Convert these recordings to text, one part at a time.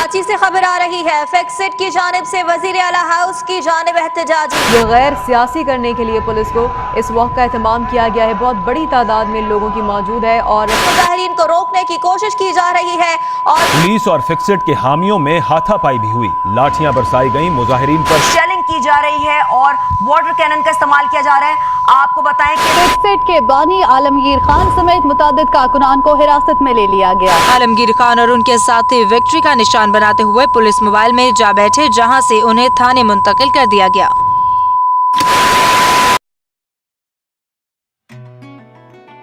कराची से खबर आ रही है, फिक्सिट की जानिब से वजीर आला हाउस की जानिब एहतजाज। ये गैर सियासी करने के लिए पुलिस को इस वक्त का एहतमाम किया गया है। बहुत बड़ी तादाद में लोगों की मौजूद है और मुजाहिरीन को रोकने की कोशिश की जा रही है और पुलिस और फिक्सिट के हामियों में हाथापाई भी हुई। लाठियां बरसाई गई, मुजाहिरीन पर शेलिंग की जा रही है और वाटर कैनन का इस्तेमाल किया जा रहा है। आपको बताएं कि फिक्सिट के बानी आलमगीर खान समेत मुतादिद कारकुनान को हिरासत में ले लिया गया। आलमगीर खान और उनके साथी विक्ट्री का निशान बनाते हुए पुलिस मोबाइल में जा बैठे, जहां से उन्हें थाने मुंतकिल कर दिया गया।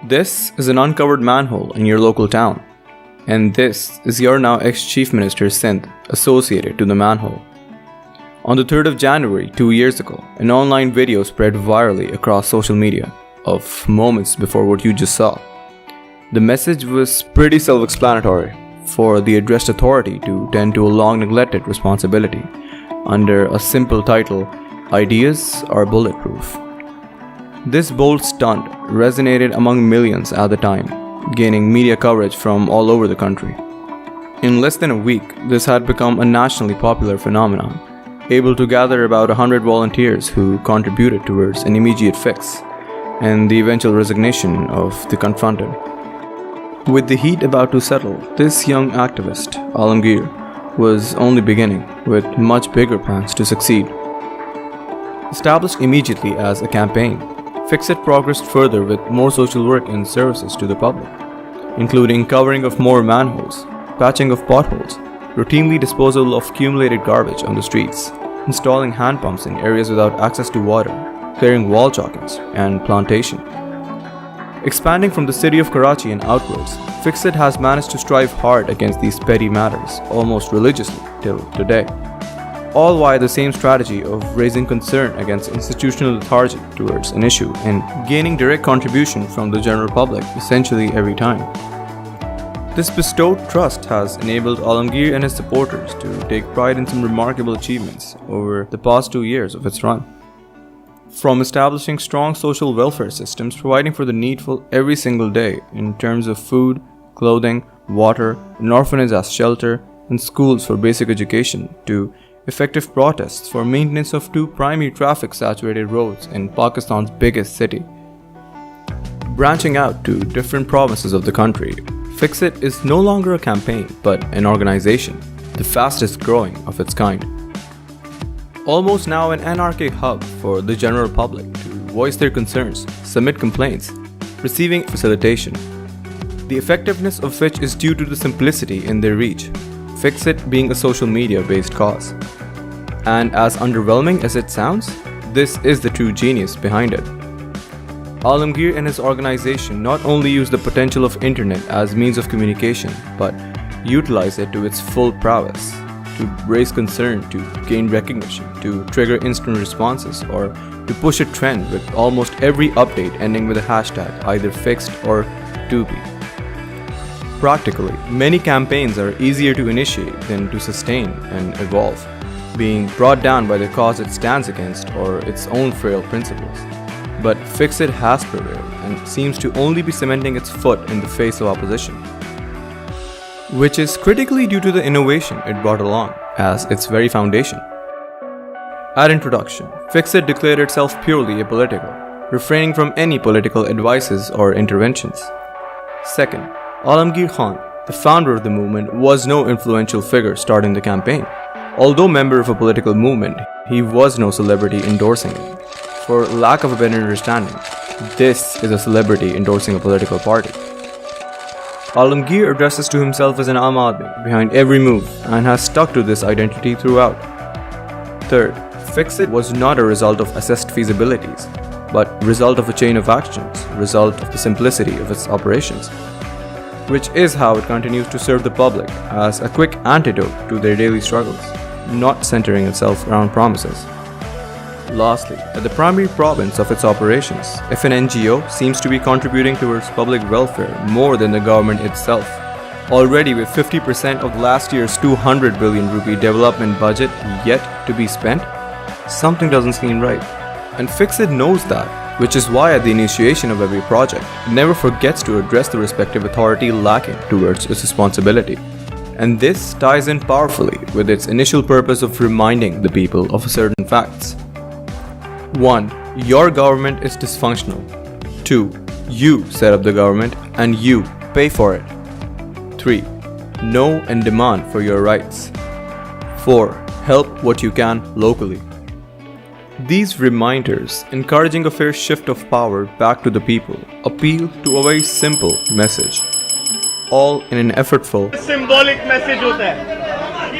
This is an uncovered manhole in your local town, and this is your now ex-Chief Minister Sindh associated to the manhole. On the 3rd of January 2 years ago, an online video spread virally across social media of moments before what you just saw. The message was pretty self-explanatory for the addressed authority to tend to a long-neglected responsibility under a simple title, "Ideas are bulletproof." This bold stunt resonated among millions at the time, gaining media coverage from all over the country. In less than a week, this had become a nationally popular phenomenon, able to gather about 100 volunteers who contributed towards an immediate fix and the eventual resignation of the confronted. With the heat about to settle, this young activist, Alamgir, was only beginning, with much bigger plans to succeed. Established immediately as a campaign, Fixit progressed further with more social work and services to the public, including covering of more manholes, patching of potholes, routinely disposal of accumulated garbage on the streets, installing hand pumps in areas without access to water, clearing wall chalkings, and plantation. Expanding from the city of Karachi and outwards, Fixit has managed to strive hard against these petty matters almost religiously till today, all via the same strategy of raising concern against institutional lethargy towards an issue and gaining direct contribution from the general public essentially every time. This bestowed trust has enabled Alamgir and his supporters to take pride in some remarkable achievements over the past 2 years of its run. From establishing strong social welfare systems providing for the needful every single day in terms of food, clothing, water, an orphanage as shelter, and schools for basic education, to effective protests for maintenance of 2 primary traffic-saturated roads in Pakistan's biggest city. Branching out to different provinces of the country, Fixit is no longer a campaign but an organization, the fastest growing of its kind. Almost now an anarchy hub for the general public to voice their concerns, submit complaints, receiving facilitation. The effectiveness of which is due to the simplicity in their reach, Fixit being a social media based cause. And as underwhelming as it sounds, this is the true genius behind it. Alamgir and his organization not only use the potential of internet as means of communication, but utilize it to its full prowess, to raise concern, to gain recognition, to trigger instant responses, or to push a trend with almost every update ending with a hashtag either fixed or to be. Practically, many campaigns are easier to initiate than to sustain and evolve, being brought down by the cause it stands against or its own frail principles. But Fixit has prevailed and seems to only be cementing its foot in the face of opposition, which is critically due to the innovation it brought along as its very foundation. At introduction, Fixit declared itself purely apolitical, refraining from any political advices or interventions. Second, Alamgir Khan, the founder of the movement, was no influential figure starting the campaign. Although member of a political movement, he was no celebrity endorsing it. For lack of a better understanding, this is a celebrity endorsing a political party. Alamgir addresses to himself as an aadmi behind every move and has stuck to this identity throughout. Third, Fixit was not a result of assessed feasibilities, but result of a chain of actions, result of the simplicity of its operations, which is how it continues to serve the public as a quick antidote to their daily struggles, not centering itself around promises. Lastly, at the primary province of its operations, if an NGO seems to be contributing towards public welfare more than the government itself, already with 50% of last year's 200 billion rupee development budget yet to be spent, something doesn't seem right. And Fixit knows that, which is why at the initiation of every project, it never forgets to address the respective authority lacking towards its responsibility. And this ties in powerfully with its initial purpose of reminding the people of certain facts. 1. Your government is dysfunctional. 2. You set up the government and you pay for it. 3. Know and demand for your rights. 4. Help what you can locally. These reminders, encouraging a fair shift of power back to the people, appeal to a very simple message, all in an effortful symbolic message hota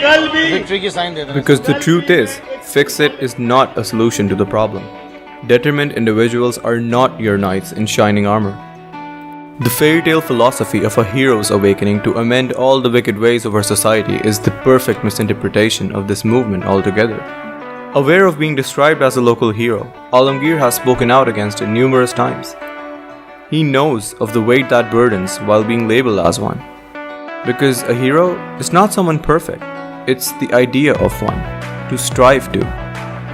hai victory ki sign de dena. Because the truth is, Fixit is not a solution to the problem. Determined individuals are not your knights in shining armor. The fairy tale philosophy of a hero's awakening to amend all the wicked ways of our society is the perfect misinterpretation of this movement altogether. Aware of being described as a local hero, Alamgir has spoken out against it numerous times. He knows of the weight that burdens while being labeled as one. Because a hero is not someone perfect, it's the idea of one, to strive to.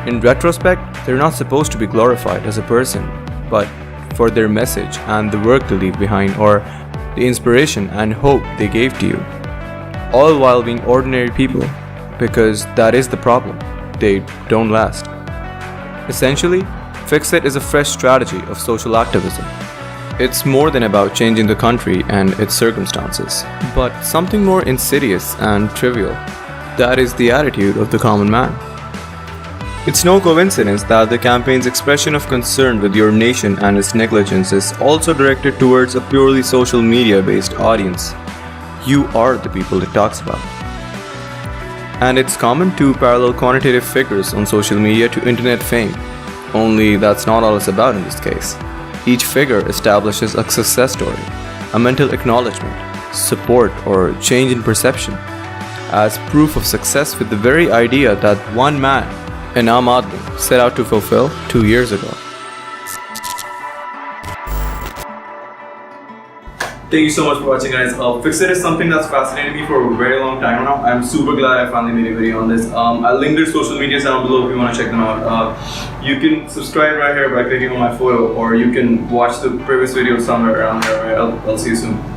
In retrospect, they're not supposed to be glorified as a person, but for their message and the work they leave behind, or the inspiration and hope they gave to you. All while being ordinary people, because that is the problem. They don't last. Essentially, Fixit is a fresh strategy of social activism. It's more than about changing the country and its circumstances, but something more insidious and trivial. That is the attitude of the common man. It's no coincidence that the campaign's expression of concern with your nation and its negligence is also directed towards a purely social media-based audience. You are the people it talks about. And it's common to parallel quantitative figures on social media to internet fame. Only that's not all it's about in this case. Each figure establishes a success story, a mental acknowledgement, support, or change in perception, as proof of success with the very idea that one man, an aadmi, set out to fulfill 2 years ago. Thank you so much for watching, guys. Fixit is something that's fascinated me for a very long time now. I'm super glad I finally made a video on this. I'll link their social media down below if you want to check them out. You can subscribe right here by clicking on my photo, or you can watch the previous video somewhere around there. Right? I'll see you soon.